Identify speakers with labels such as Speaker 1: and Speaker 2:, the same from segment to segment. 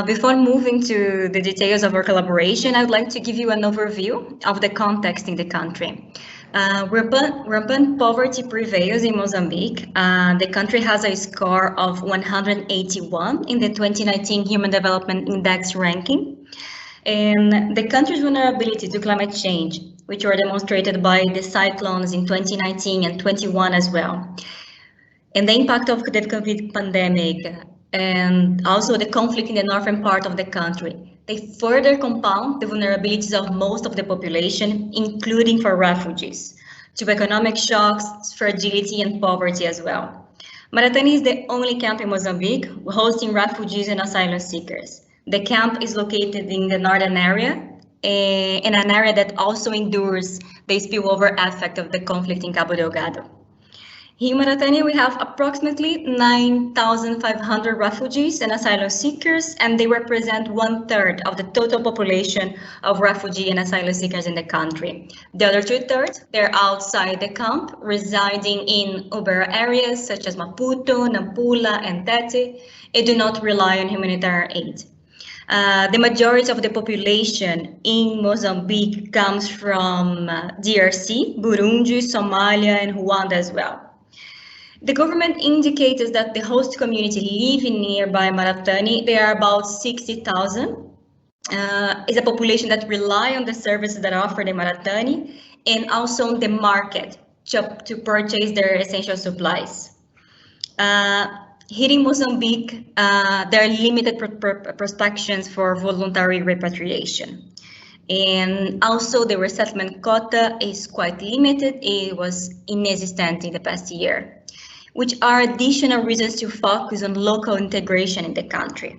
Speaker 1: Before moving to the details of our collaboration, I would like to give you an overview of the context in the country. Rampant poverty prevails in Mozambique. The country has a score of 181 in the 2019 Human Development Index ranking. And the country's vulnerability to climate change, which were demonstrated by the cyclones in 2019 and 21 as well. And the impact of the COVID pandemic and also the conflict in the northern part of the country. They further compound the vulnerabilities of most of the population, including for refugees, to economic shocks, fragility, and poverty as well. Maratane is the only camp in Mozambique hosting refugees and asylum seekers. The camp is located in the northern area, in an area that also endures the spillover effect of the conflict in Cabo Delgado. Here in Maratane, we have approximately 9,500 refugees and asylum seekers, and they represent 1/3 of the total population of refugee and asylum seekers in the country. The other 2/3, they're outside the camp, residing in urban areas such as Maputo, Nampula, and Tete, and do not rely on humanitarian aid. The majority of the population in Mozambique comes from DRC, Burundi, Somalia, and Rwanda as well. The government indicates that the host community living nearby Maratane, they are about 60,000. Is a population that rely on the services that are offered in Maratane and also on the market to purchase their essential supplies. Here in Mozambique, there are limited prospections for voluntary repatriation. And also the resettlement quota is quite limited. It was inexistent in the past year, which are additional reasons to focus on local integration in the country.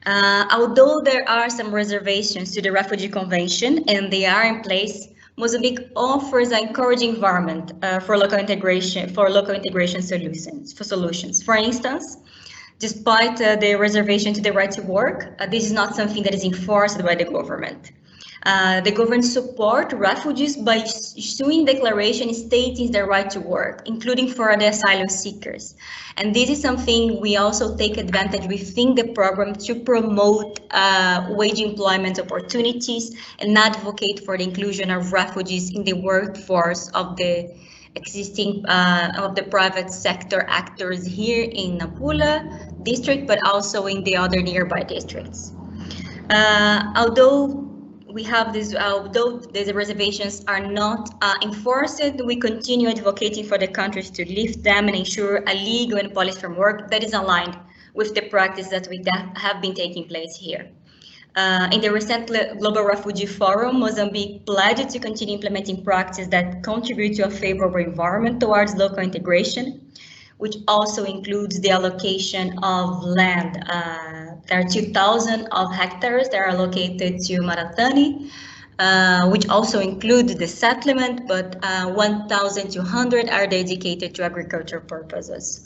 Speaker 1: Although there are some reservations to the Refugee Convention and they are in place, Mozambique offers an encouraging environment for local integration solutions. For instance, despite the reservation to the right to work, this is not something that is enforced by the government. The government support refugees by issuing declarations stating their right to work, including for the asylum seekers. And this is something we also take advantage within the program to promote wage employment opportunities and advocate for the inclusion of refugees in the workforce of the existing of the private sector actors here in Nampula district, but also in the other nearby districts. Although the reservations are not enforced, we continue advocating for the countries to lift them and ensure a legal and policy framework that is aligned with the practice that we have been taking place here. In the recent Global Refugee Forum, Mozambique pledged to continue implementing practices that contribute to a favorable environment towards local integration, which also includes the allocation of land. There are 2,000 of hectares that are allocated to Maratane, which also include the settlement, but 1,200 are dedicated to agricultural purposes.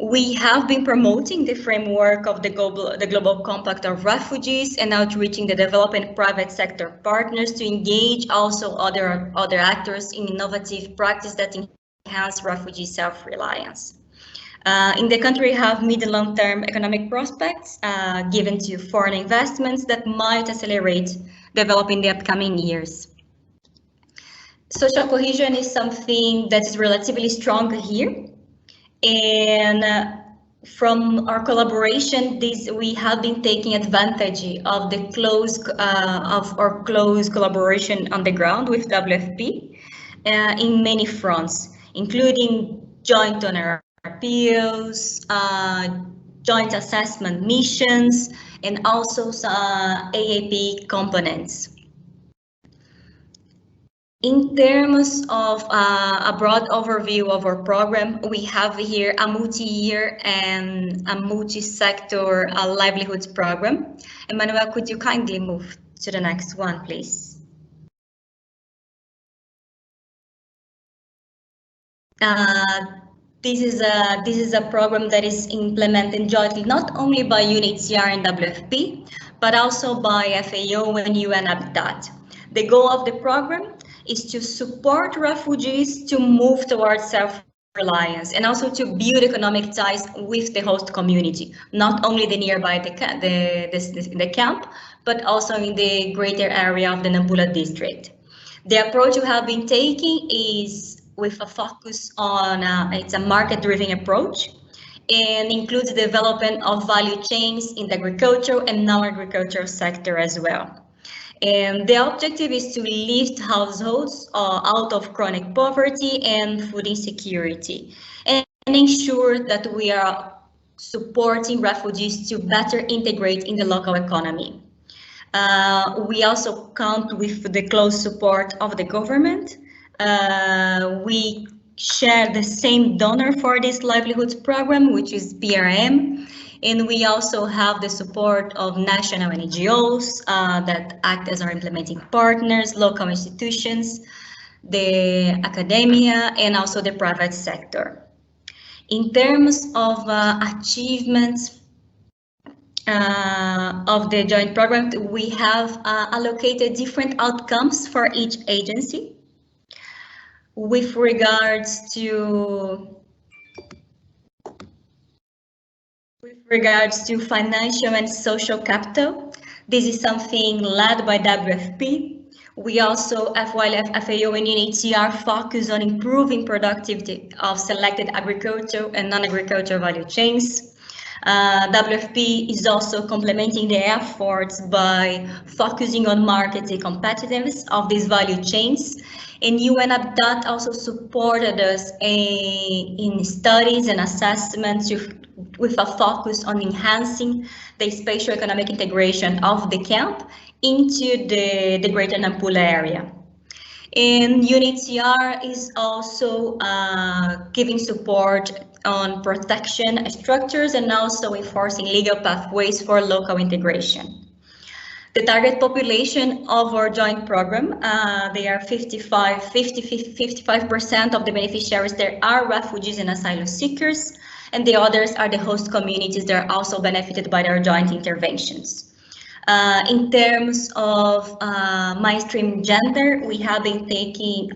Speaker 1: We have been promoting the framework of the Global Compact of Refugees and outreaching the development private sector partners to engage also other actors in innovative practice that enhance refugee self-reliance. In the country, we have mid and long-term economic prospects given to foreign investments that might accelerate development in the upcoming years. Social cohesion is something that is relatively strong here. And from our collaboration, we have been taking advantage of the close collaboration on the ground with WFP in many fronts, including joint donor appeals, joint assessment missions, and also AAP components. In terms of a broad overview of our program, we have here a multi-year and a multi-sector livelihoods program. Emmanuel, could you kindly move to the next one, please? This is a program that is implemented jointly not only by UNHCR and WFP, but also by FAO and UN Habitat. The goal of the program is to support refugees to move towards self-reliance, and also to build economic ties with the host community, not only the nearby the camp, but also in the greater area of the Nampula district. The approach we have been taking is with a focus on, it's a market-driven approach, and includes the development of value chains in the agricultural and non-agricultural sector as well. And the objective is to lift households out of chronic poverty and food insecurity, and ensure that we are supporting refugees to better integrate in the local economy. We also count with the close support of the government. We share the same donor for this livelihoods program, which is PRM. And we also have the support of national NGOs that act as our implementing partners, local institutions, the academia, and also the private sector. In terms of achievements of the joint program, we have allocated different outcomes for each agency. With regards to financial and social capital, this is something led by WFP. We also, FAO and UNHCR, focus on improving productivity of selected agricultural and non-agricultural value chains. WFP is also complementing the efforts by focusing on marketing competitiveness of these value chains. And UNHCR also supported us in studies and assessments with a focus on enhancing the spatial economic integration of the camp into the greater Nampula area. And UNHCR is also giving support on protection structures and also enforcing legal pathways for local integration. The target population of our joint program, they are 55% of the beneficiaries there are refugees and asylum seekers, and the others are the host communities that are also benefited by their joint interventions. In terms of mainstream gender, we have been taking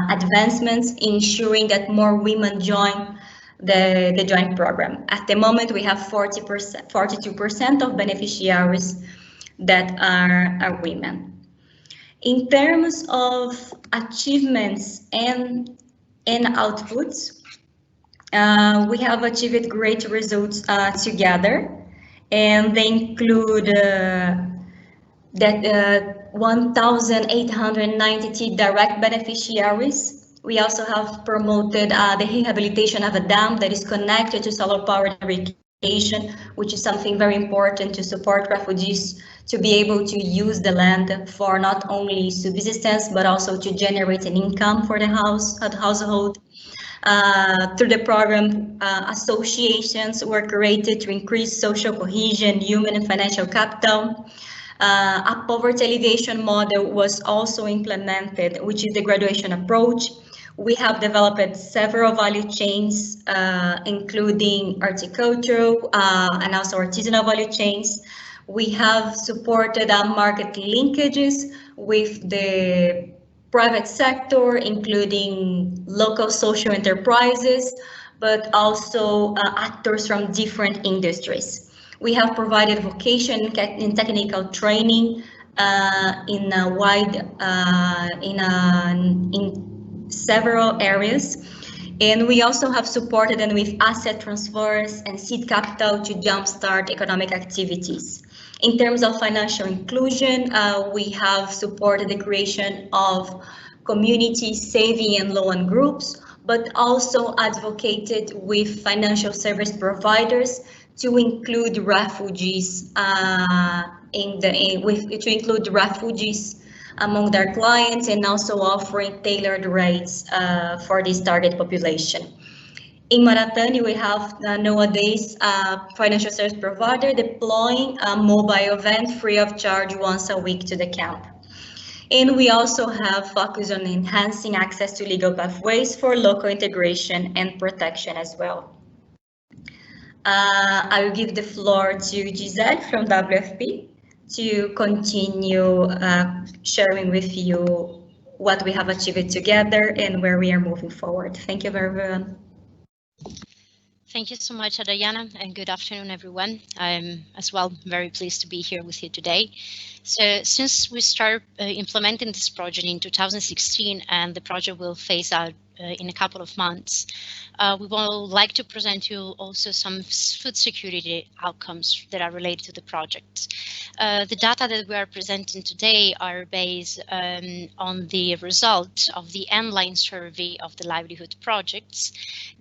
Speaker 1: advancements ensuring that more women join the joint program. At the moment, we have 42% of beneficiaries that are women. In terms of achievements and outputs, we have achieved great results together, and they include that 1,890 direct beneficiaries. We also have promoted the rehabilitation of a dam that is connected to solar power irrigation, which is something very important to support refugees to be able to use the land for not only subsistence, but also to generate an income for the household. Through the program, associations were created to increase social cohesion, human and financial capital. A poverty alleviation model was also implemented, which is the graduation approach. We have developed several value chains, including horticultural and also artisanal value chains. We have supported market linkages with the private sector, including local social enterprises, but also actors from different industries. We have provided vocation and technical training in several areas, and we also have supported them with asset transfers and seed capital to jumpstart economic activities. In terms of financial inclusion, we have supported the creation of community saving and loan groups, but also advocated with financial service providers to include refugees among their clients, and also offering tailored rates for this target population. In Maratane, we have nowadays a financial service provider deploying a mobile van free of charge once a week to the camp. And we also have focus on enhancing access to legal pathways for local integration and protection as well. I will give the floor to Giselle from WFP to continue sharing with you what we have achieved together and where we are moving forward. Thank you, everyone.
Speaker 2: Thank you so much, Adaiana, and good afternoon, everyone. I'm as well very pleased to be here with you today. So since we started implementing this project in 2016 and the project will phase out in a couple of months, we would like to present you also some food security outcomes that are related to the project. The data that we are presenting today are based on the result of the online survey of the livelihood projects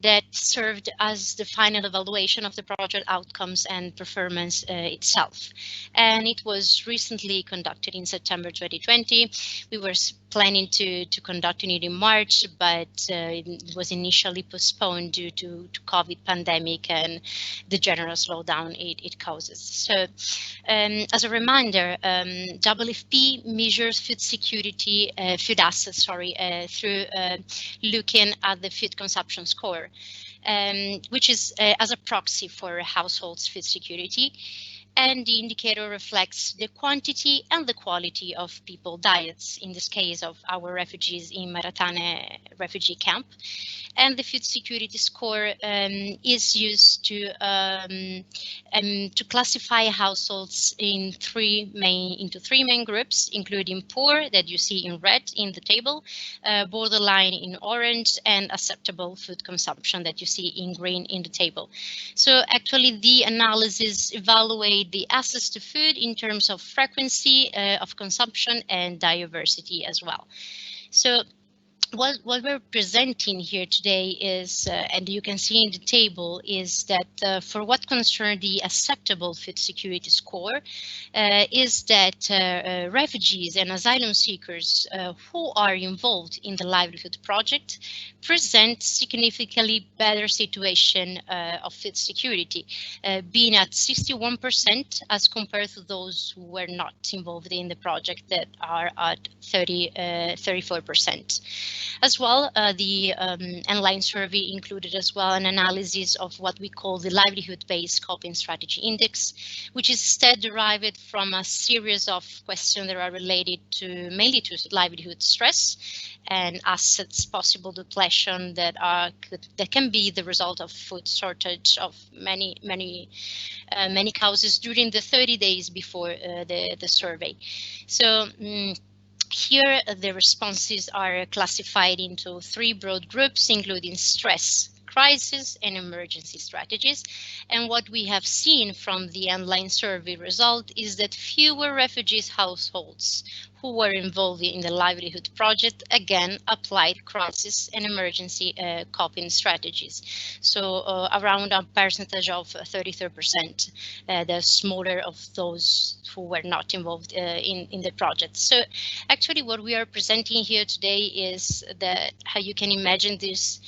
Speaker 2: that served as the final evaluation of the project outcomes and performance itself. And it was recently conducted in September 2020. We were planning to conduct it in March, but it was initially postponed due to COVID pandemic and the general slowdown it causes. So as a reminder, WFP measures food security, food assets, through looking at the food consumption score, which is as a proxy for households' food security. And the indicator reflects the quantity and the quality of people diets, in this case of our refugees in Maratane Refugee Camp. And the food security score is used to classify households into three main groups, including poor, that you see in red in the table, borderline in orange, and acceptable food consumption that you see in green in the table. So actually the analysis evaluate the access to food in terms of frequency of consumption and diversity as well. So what we're presenting here today is, and you can see in the table, is that for what concerns the acceptable food security score, is that refugees and asylum seekers who are involved in the livelihood project present significantly better situation of food security, being at 61% as compared to those who were not involved in the project, that are at 34%. As well, the online survey included as well an analysis of what we call the livelihood-based coping strategy index, which is instead derived from a series of questions that are related to mainly to livelihood stress and assets possible depletion that can be the result of food shortage of many causes during the 30 days before the survey. So here, the responses are classified into three broad groups, including stress, crisis, and emergency strategies. And what we have seen from the online survey result is that fewer refugees households who were involved in the livelihood project again applied crisis and emergency coping strategies. So around a percentage of 33%, the smaller of those who were not involved in the project. So actually what we are presenting here today is that how you can imagine this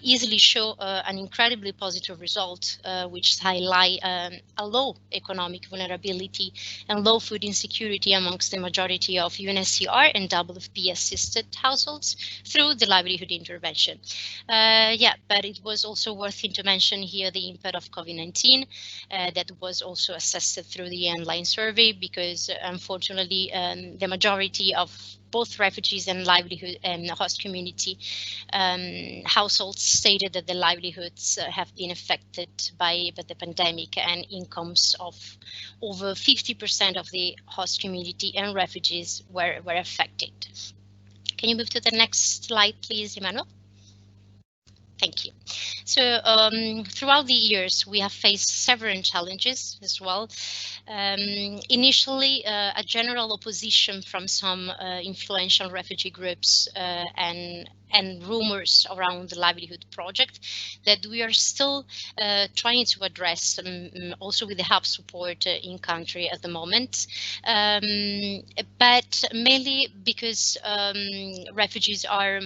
Speaker 2: easily show an incredibly positive result, which highlight a low economic vulnerability and low food insecurity amongst the majority of UNHCR and WFP assisted households through the livelihood intervention. But it was also worth to mention here the impact of COVID-19 that was also assessed through the online survey, because unfortunately the majority of both refugees and livelihood and host community households stated that the livelihoods have been affected by the pandemic, and incomes of over 50% of the host community and refugees were affected. Can you move to the next slide, please, Emmanuel? Thank you. So throughout the years, we have faced several challenges as well. Initially, a general opposition from some influential refugee groups and rumors around the livelihood project that we are still trying to address, also with the help support in country at the moment, but mainly because refugees were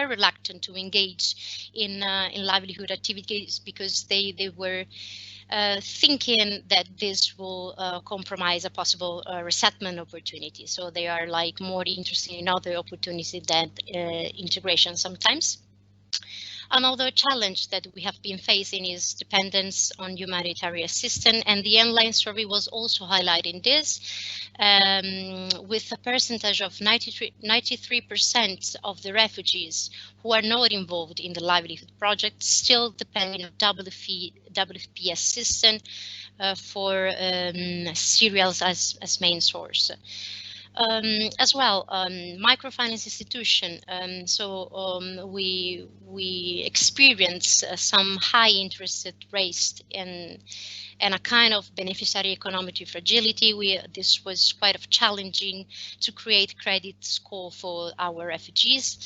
Speaker 2: reluctant to engage in livelihood activities, because they were thinking that this will compromise a possible resettlement opportunity. So they are like more interested in other opportunities than integration sometimes. Another challenge that we have been facing is dependence on humanitarian assistance, and the online survey was also highlighting this, with a percentage of 93% of the refugees who are not involved in the livelihood project still depending on WFP assistance for cereals as main source. As well, microfinance institution. We experience some high interest raised and a kind of beneficiary economic fragility. This was quite challenging to create credit score for our refugees.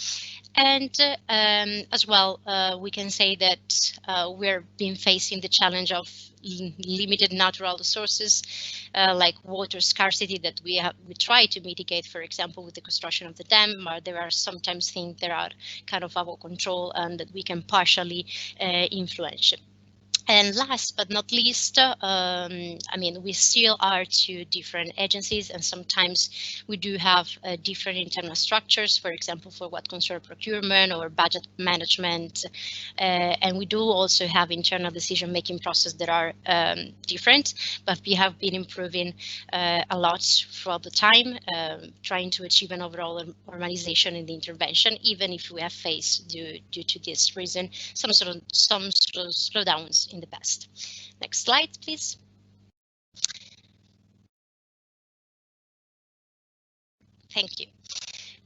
Speaker 2: And as well, we can say that we're been facing the challenge of limited natural resources like water scarcity that we try to mitigate, for example, with the construction of the dam, but there are sometimes things that are kind of our control and that we can partially influence. And last but not least, we still are two different agencies, and sometimes we do have different internal structures, for example, for what concerns procurement or budget management. And we do also have internal decision-making processes that are different, but we have been improving a lot throughout the time, trying to achieve an overall normalization in the intervention, even if we have faced, due to this reason, some sort of slowdowns in the past. Next slide, please. Thank you.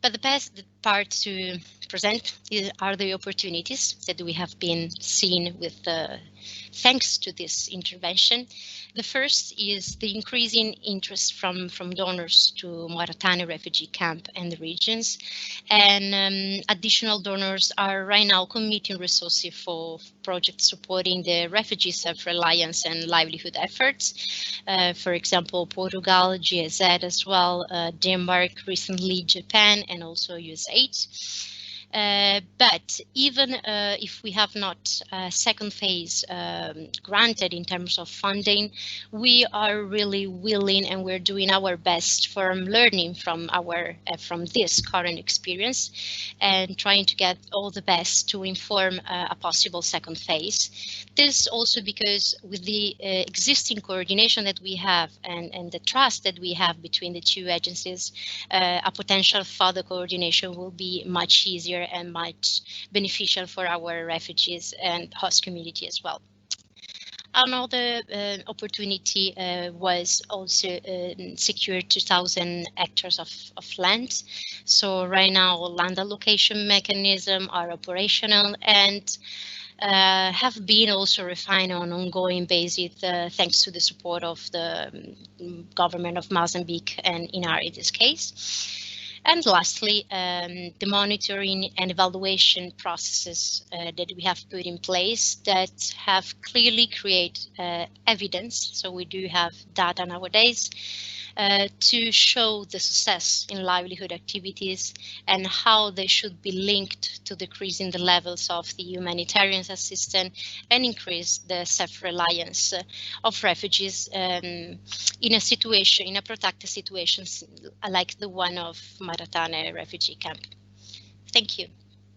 Speaker 2: But the best part to present are the opportunities that we have been seeing with thanks to this intervention. The first is the increasing interest from donors to Maratane Refugee Camp and the regions, and additional donors are right now committing resources for projects supporting the refugee self-reliance and livelihood efforts. For example, Portugal, GIZ as well, Denmark, recently Japan, and also USAID. But even if we have not a second phase granted in terms of funding, we are really willing and we're doing our best for learning from this current experience and trying to get all the best to inform a possible second phase. This also because with the existing coordination that we have and the trust that we have between the two agencies, a potential further coordination will be much easier and much beneficial for our refugees and host community as well. Another opportunity was also secured 2,000 hectares of land. So right now land allocation mechanism are operational and have been also refined on an ongoing basis thanks to the support of the government of Mozambique and INAR in this case. And lastly, the monitoring and evaluation processes that we have put in place that have clearly created evidence. So we do have data nowadays to show the success in livelihood activities and how they should be linked to decreasing the levels of the humanitarian assistance and increase the self-reliance of refugees in a protracted situation like the one of Maratane Refugee Camp. Thank you.